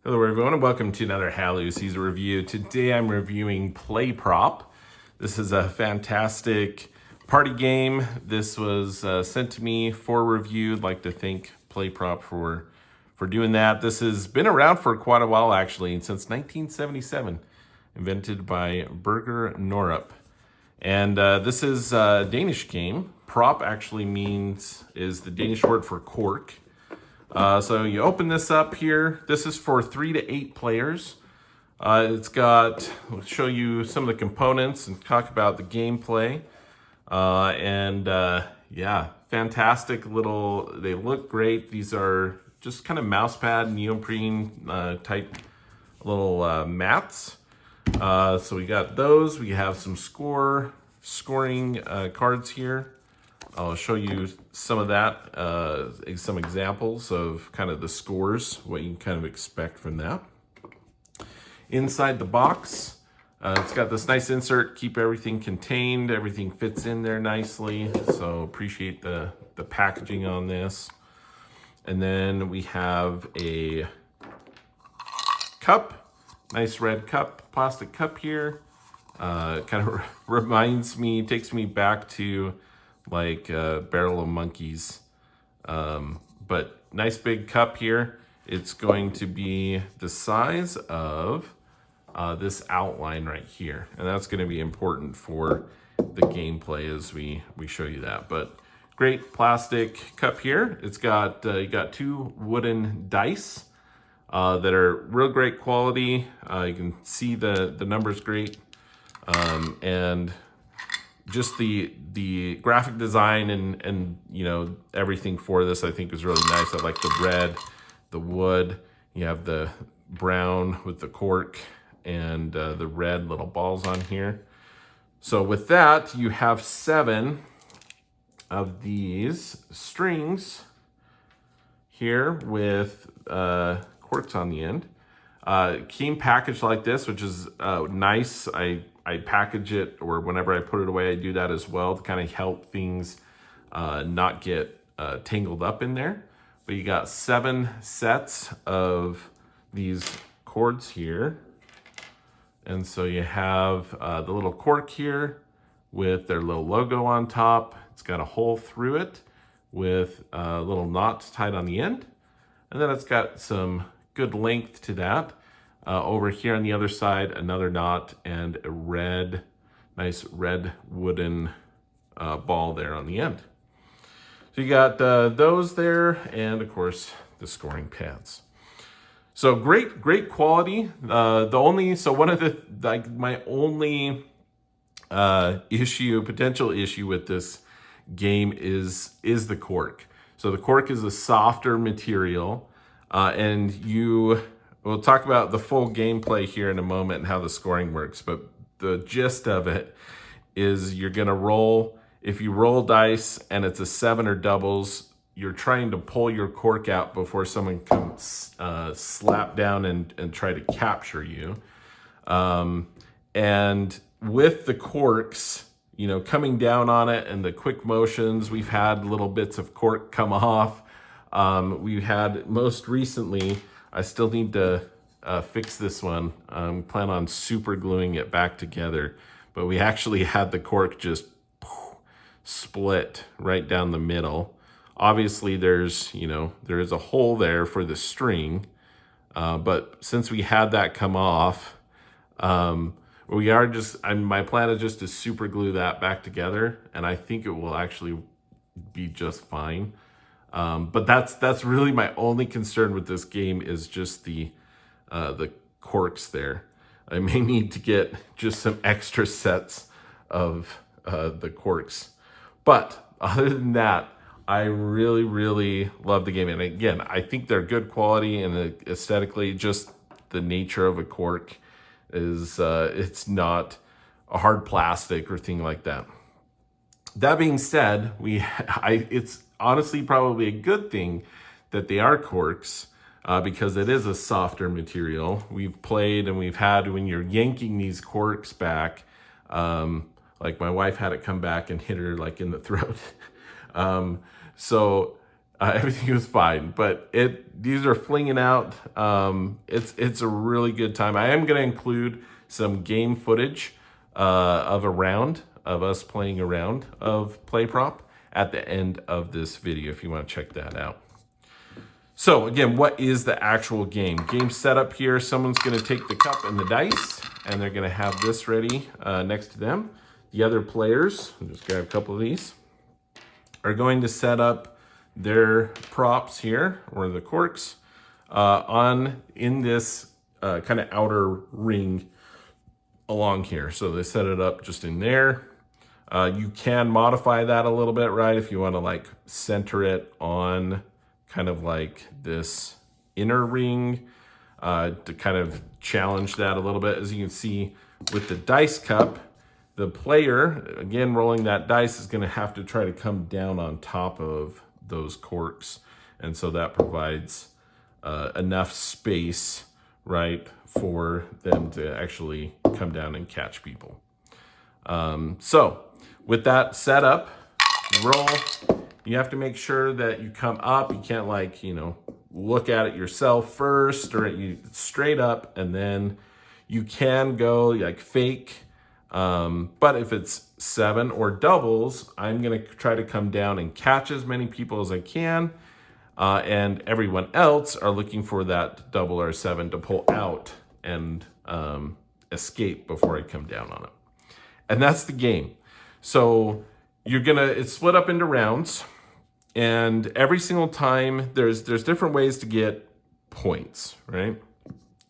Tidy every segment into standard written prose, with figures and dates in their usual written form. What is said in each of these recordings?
Hello everyone and welcome to another Hallyu Season review. Today I'm reviewing PlayProp. This is a fantastic party game. This was sent to me for review. I'd like to thank PlayProp for doing that. This has been around for quite a while actually, since 1977. Invented by Birger Norup. And this is a Danish game. Prop actually is the Danish word for cork. So you open this up here. This is for 3 to 8 players. I'll show you some of the components and talk about the gameplay. Yeah, fantastic they look great. These are just kind of mouse pad, neoprene type little mats. So we got those. We have some scoring cards here. I'll show you some of that, some examples of kind of the scores, what you can kind of expect from that. Inside the box, it's got this nice insert, keep everything contained, everything fits in there nicely, so appreciate the packaging on this. And then we have a cup, nice red cup, plastic cup here. Kind of takes me back to like Barrel of Monkeys. But nice big cup here. It's going to be the size of this outline right here. And that's going to be important for the gameplay as we show you that. But great plastic cup here. It's got, you got 2 wooden dice that are real great quality. You can see the numbers great. And just the graphic design and you know everything for this I think is really nice. I like the red, the wood. You have the brown with the cork and the red little balls on here. So with that, you have 7 of these strings here with corks on the end. Came packaged like this, which is nice. I package it, or whenever I put it away, I do that as well to kind of help things not get tangled up in there. But you got 7 sets of these cords here. And so you have the little cork here with their little logo on top. It's got a hole through it with little knots tied on the end. And then it's got some good length to that. Over here on the other side, another knot and a nice red wooden ball there on the end. So you got those there, and of course the scoring pads. So great quality. One of the my only potential issue with this game is the cork. So the cork is a softer material, and we'll talk about the full gameplay here in a moment and how the scoring works, but the gist of it is you're gonna roll, if you roll dice and it's a 7 or doubles, you're trying to pull your cork out before someone comes slap down and try to capture you. And with the corks, you know, coming down on it and the quick motions, we've had little bits of cork come off. We've had most recently, I still need to fix this one. Plan on super gluing it back together, but we actually had the cork just split right down the middle. Obviously there is a hole there for the string, but since we had that come off, my plan is just to super glue that back together, and I think it will actually be just fine. But that's really my only concern with this game is just the corks there. I may need to get just some extra sets of the corks. But other than that, I really love the game. And again, I think they're good quality, and aesthetically, just the nature of a cork is it's not a hard plastic or thing like that. That being said, it's honestly probably a good thing that they are corks, because it is a softer material. We've played and we've had, when you're yanking these corks back, like my wife had it come back and hit her like in the throat. So Everything was fine, but these are flinging out. It's a really good time. I am going to include some game footage of a round of us playing a round of PlayProp at the end of this video if you want to check that out. So again, what is the actual game? Game setup here, someone's gonna take the cup and the dice, and they're gonna have this ready next to them. The other players, I'll just grab a couple of these, are going to set up their props here, or the corks, in this kind of outer ring along here. So they set it up just in there. You can modify that a little bit, right? If you wanna like center it on kind of like this inner ring to kind of challenge that a little bit. As you can see with the dice cup, the player, again, rolling that dice is gonna have to try to come down on top of those corks. And so that provides enough space, right, for them to actually come down and catch people. So with that set up, roll. You have to make sure that you come up. You can't like, look at it yourself first, or you straight up, and then you can go like fake. But if it's 7 or doubles, I'm gonna try to come down and catch as many people as I can. And everyone else are looking for that double or 7 to pull out and escape before I come down on it. And that's the game. So it's split up into rounds. And every single time there's different ways to get points, right?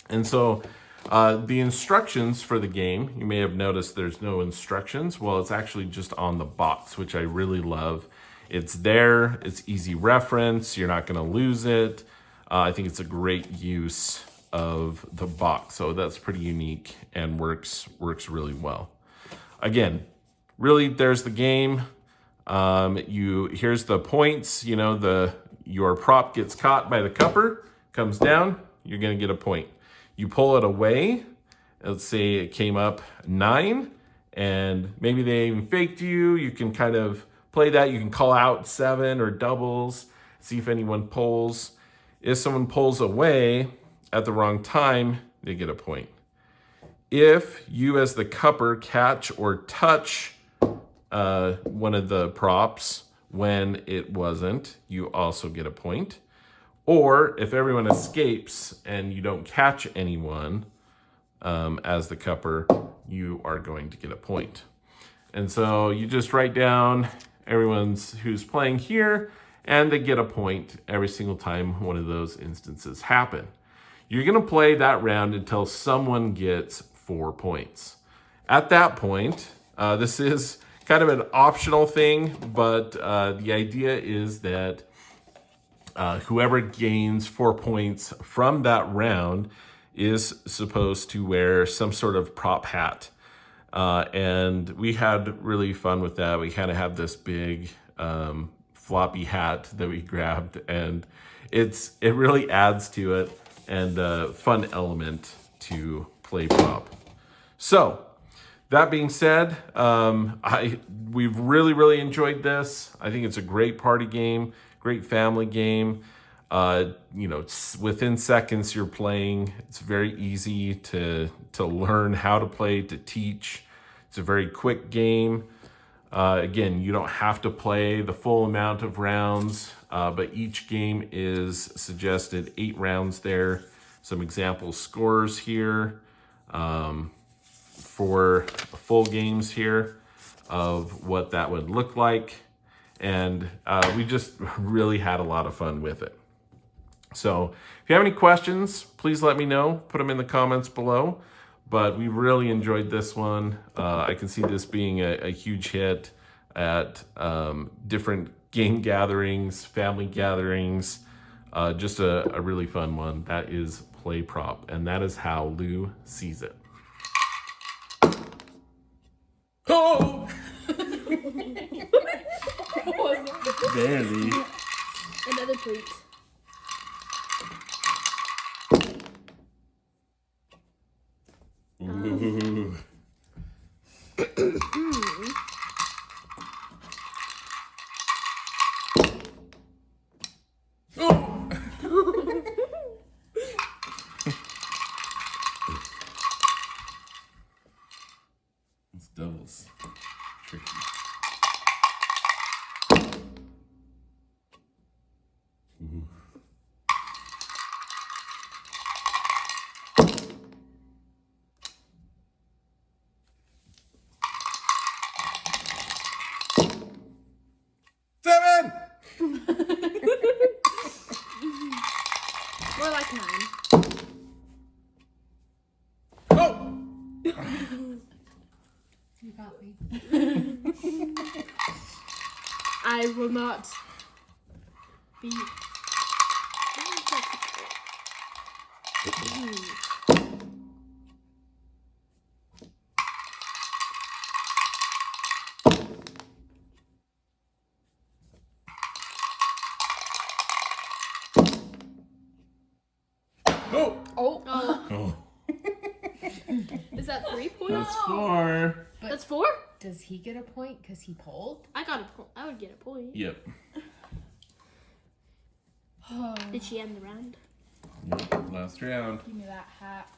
And so the instructions for the game, you may have noticed there's no instructions. Well, it's actually just on the box, which I really love. It's there, it's easy reference, you're not gonna lose it. I think it's a great use of the box. So that's pretty unique and works really well. Again, really there's the game. Here's the points, your prop gets caught by the cupper, comes down, you're gonna get a point. You pull it away, let's say it came up 9, and maybe they even faked you. You can kind of play that. You can call out 7 or doubles, see if anyone pulls. If someone pulls away at the wrong time, they get a point. If you as the cupper catch or touch one of the props when it wasn't, you also get a point. Or if everyone escapes and you don't catch anyone as the cupper, you are going to get a point. And so you just write down everyone's who's playing here, and they get a point every single time one of those instances happen. You're gonna play that round until someone gets 4 points. At that point, this is kind of an optional thing, but the idea is that whoever gains 4 points from that round is supposed to wear some sort of prop hat. And we had really fun with that. We kind of have this big floppy hat that we grabbed, and it really adds to it and a fun element to PlayProp. So that being said, we've really enjoyed this. I think it's a great party game, great family game. Within seconds you're playing. It's very easy to learn how to play, to teach. It's a very quick game. Again, you don't have to play the full amount of rounds, but each game is suggested 8 rounds there. Some example scores here for full games here of what that would look like. And we just really had a lot of fun with it. So if you have any questions, please let me know. Put them in the comments below. But we really enjoyed this one. I can see this being a huge hit at different game gatherings, family gatherings. Just a really fun one. That is PlayProp, and that is how Lou sees it. Oh! Barely. Another treat. Ooh. got me. I will not be. Oh! Oh. Oh. Is that 3 points? That's 4. That's 4? Does he get a point because he pulled? I got a point. I would get a point. Yep. Did she end the round? Yep. Last round. Give me that hat.